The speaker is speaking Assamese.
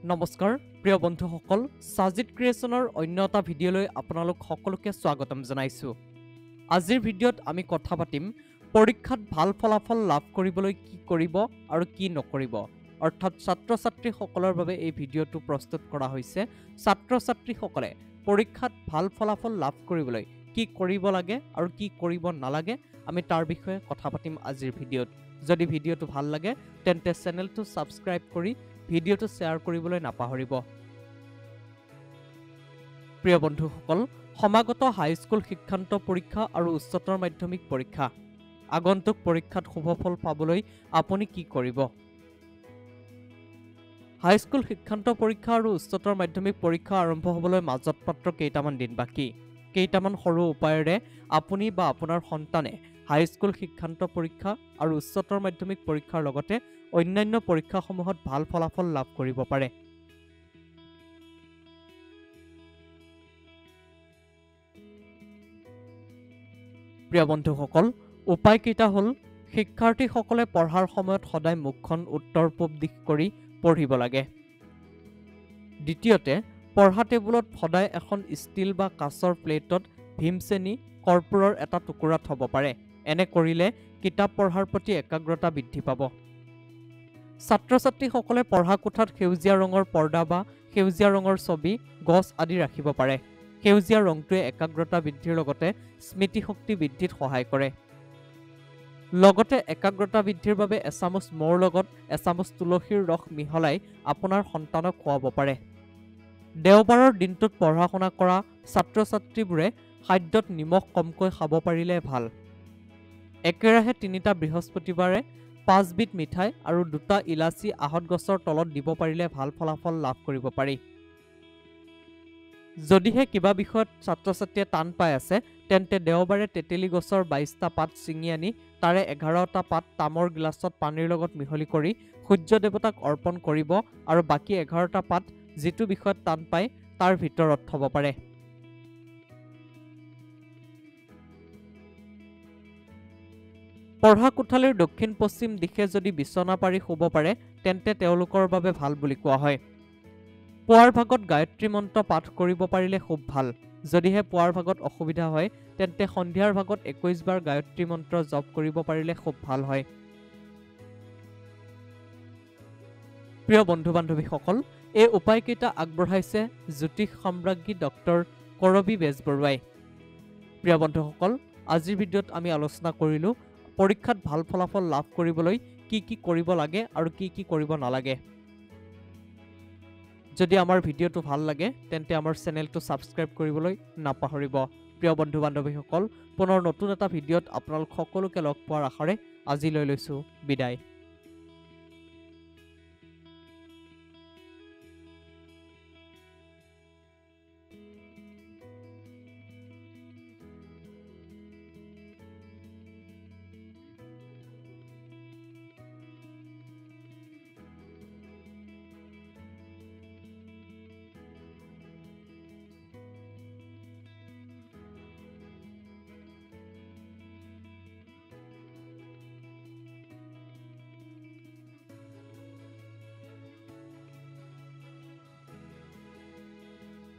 নমস্কাৰ প্ৰিয় বন্ধুসকল সাজিদ ক্ৰিয়েচনৰ অন্য এটা ভিডিঅ'লৈ আপোনালোক সকলোকে স্বাগতম জনাইছো। আজিৰ ভিডিঅ'ত আমি কথা পাতিম পৰীক্ষাত ভাল ফলাফল লাভ কৰিবলৈ কি কৰিব আৰু কি নকৰিব। অৰ্থাৎ ছাত্ৰ-ছাত্ৰীসকলৰ বাবে এই ভিডিঅ'টো প্ৰস্তুত কৰা হৈছে। ছাত্ৰ-ছাত্ৰীসকলে পৰীক্ষাত ভাল ফলাফল লাভ কৰিবলৈ কি কৰিব লাগে আৰু কি কৰিব নালাগে আমি তাৰ বিষয়ে কথা পাতিম আজিৰ ভিডিঅ'ত। যদি ভিডিঅ'টো ভাল লাগে তেন্তে চেনেলটো সাবস্ক্ৰাইব কৰি ভিডিঅ'টো শ্বেয়াৰ কৰিবলৈ নাপাহৰিব। প্ৰিয় বন্ধুসকল, সমাগত হাইস্কুল শিক্ষান্ত পৰীক্ষা আৰু উচ্চতৰ মাধ্যমিক পৰীক্ষা আগন্তুক পৰীক্ষাত শুভফল পাবলৈ আপুনি কি কৰিব? হাইস্কুল শিক্ষান্ত পৰীক্ষা আৰু উচ্চতৰ মাধ্যমিক পৰীক্ষা আৰম্ভ হ'বলৈ মাজত মাত্ৰ কেইটামান দিন বাকী। কেইটামান সৰু উপায়েৰে আপুনি বা আপোনাৰ সন্তানে হাইস্কুল শিক্ষান্ত পৰীক্ষা আৰু উচ্চতৰ মাধ্যমিক পৰীক্ষাৰ লগতে অন্যান্য পৰীক্ষাসমূহত ভাল ফলাফল লাভ কৰিব পাৰে। প্ৰিয় বন্ধুসকল, উপায়কেইটা হ'ল শিক্ষাৰ্থীসকলে পঢ়াৰ সময়ত সদায় মুখখন উত্তৰ পূব দিশ কৰি পঢ়িব লাগে। দ্বিতীয়তে, পঢ়া টেবুলত সদায় এখন ষ্টীল বা কাঁচৰ প্লেটত ভীমচেনি কৰ্পূৰৰ এটা টুকুৰা থ'ব পাৰে। এনে কৰিলে কিতাপ পঢ়াৰ প্ৰতি একাগ্ৰতা বৃদ্ধি পাব। ছাত্ৰ-ছাত্ৰীসকলে পঢ়া কোঠাত সেউজীয়া ৰঙৰ পৰ্দা বা সেউজীয়া ৰঙৰ ছবি, গছ আদি ৰাখিব পাৰে। সেউজীয়া ৰংটোৱে একাগ্ৰতা বৃদ্ধিৰ লগতে স্মৃতিশক্তি বৃদ্ধিত সহায় কৰে। লগতে একাগ্ৰতা বৃদ্ধিৰ বাবে এচামুচ মৌৰ লগত এচামুচ তুলসীৰ ৰস মিহলাই আপোনাৰ সন্তানক খুৱাব পাৰে। দেওবাৰৰ দিনটোত পঢ়া শুনা কৰা ছাত্ৰ-ছাত্ৰীবোৰে খাদ্যত নিমখ কমকৈ খাব পাৰিলে ভাল। একেৰাহে 3টা বৃহস্পতিবাৰে 5 বিধ মিঠাই আৰু 2টা ইলাচি আহঁত গছৰ তলত দিব পাৰিলে ভাল ফলাফল লাভ কৰিব পাৰি। যদিহে কিবা বিষয়ত ছাত্ৰ-ছাত্ৰীয়ে টান পাই আছে তেন্তে দেওবাৰে তেতেলী গছৰ 22টা পাত ছিঙি আনি তাৰে 11টা পাত তামৰ গিলাচত পানীৰ লগত মিহলি কৰি সূৰ্য দেৱতাক অৰ্পণ কৰিব আৰু বাকী 11টা পাত যিটো বিষয়ত টান পায় তাৰ ভিতৰত থ'ব পাৰে। পঢ়া কোঠালিৰ দক্ষিণ পশ্চিম দিশে যদি বিচনা পাৰি শুব পাৰে তেন্তে তেওঁলোকৰ বাবে ভাল বুলি কোৱা হয়। পুৱাৰ ভাগত গায়ত্ৰী মন্ত্ৰ পাঠ কৰিব পাৰিলে খুব ভাল। যদিহে পুৱাৰ ভাগত অসুবিধা হয় তেন্তে সন্ধিয়াৰ ভাগত 21 বাৰ গায়ত্ৰী মন্ত্ৰ জপ কৰিব পাৰিলে খুব ভাল হয়। প্ৰিয় বন্ধু বান্ধৱীসকল, এই উপায়কেইটা আগবঢ়াইছে জ্যোতিষ সম্ৰাজ্ঞী ডক্টৰ কৰবী বেজবৰুৱাই। প্ৰিয় বন্ধুসকল, আজিৰ ভিডিঅ'ত আমি আলোচনা কৰিলোঁ পৰীক্ষাত ভাল ফলাফল লাভ কৰিবলৈ কি কি কৰিব লাগে আৰু কি কি কৰিব নালাগে। যদি আমাৰ ভিডিঅ'টো ভাল লাগে তেন্তে আমাৰ চেনেলটো সাবস্ক্ৰাইব কৰিবলৈ নাপাহৰিব। প্ৰিয় বন্ধু বান্ধৱীসকল, পুনৰ নতুন এটা ভিডিঅ'ত আপোনালোক সকলোকে লগ পোৱাৰ আশাৰে আজিলৈ লৈছোঁ বিদায়।